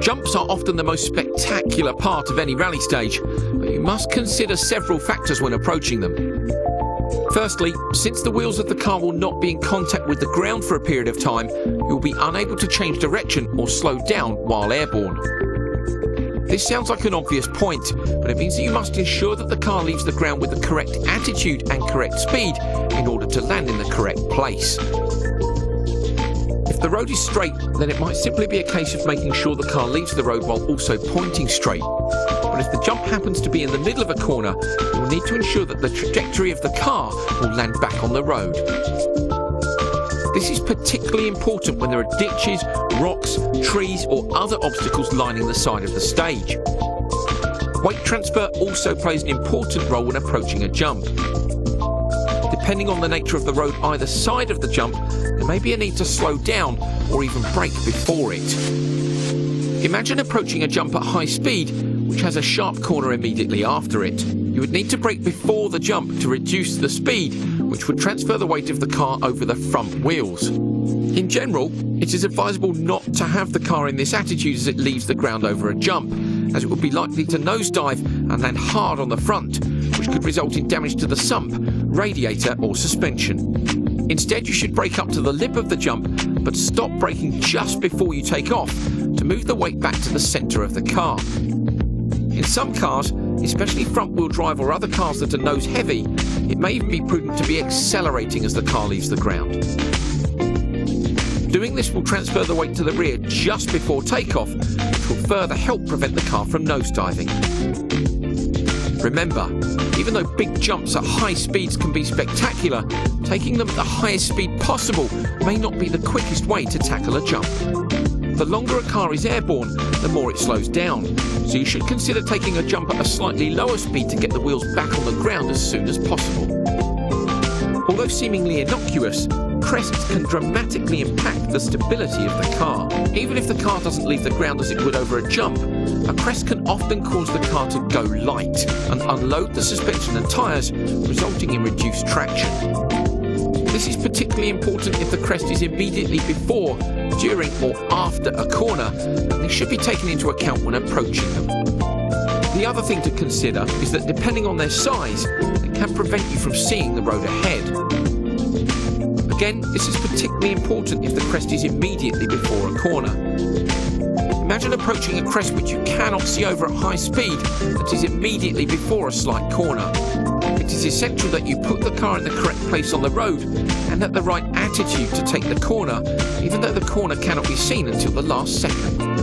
Jumps are often the most spectacular part of any rally stage, but you must consider several factors when approaching them. Firstly, since the wheels of the car will not be in contact with the ground for a period of time, you'll be unable to change direction or slow down while airborne. This sounds like an obvious point, but it means that you must ensure that the car leaves the ground with the correct attitude and correct speed in order to land in the correct place. If the road is straight, then it might simply be a case of making sure the car leaves the road while also pointing straight. But if the jump happens to be in the middle of a corner, you will need to ensure that the trajectory of the car will land back on the road. This is particularly important when there are ditches, rocks, trees or other obstacles lining the side of the stage. Weight transfer also plays an important role when approaching a jump. Depending on the nature of the road either side of the jump, there may be a need to slow down or even brake before it. Imagine approaching a jump at high speed, which has a sharp corner immediately after it. You would need to brake before the jump to reduce the speed, which would transfer the weight of the car over the front wheels. In general, it is advisable not to have the car in this attitude as it leaves the ground over a jump, as it would be likely to nosedive and land hard on the front, which could result in damage to the sump, radiator or suspension. Instead, you should brake up to the lip of the jump, but stop braking just before you take off to move the weight back to the centre of the car. In some cars, especially front-wheel drive or other cars that are nose heavy, it may even be prudent to be accelerating as the car leaves the ground. Doing this will transfer the weight to the rear just before takeoff, which will further help prevent the car from nosediving. Remember, even though big jumps at high speeds can be spectacular, taking them at the highest speed possible may not be the quickest way to tackle a jump. The longer a car is airborne, the more it slows down, so you should consider taking a jump at a slightly lower speed to get the wheels back on the ground as soon as possible. Although seemingly innocuous, crests can dramatically impact the stability of the car. Even if the car doesn't leave the ground as it would over a jump, a crest can often cause the car to go light and unload the suspension and tyres, resulting in reduced traction. This is particularly important if the crest is immediately before, during or after a corner, and this should be taken into account when approaching them. The other thing to consider is that depending on their size, it can prevent you from seeing the road ahead. Again, this is particularly important if the crest is immediately before a corner. Imagine approaching a crest which you cannot see over at high speed that is immediately before a slight corner. It is essential that you put the car in the correct place on the road and at the right attitude to take the corner, even though the corner cannot be seen until the last second.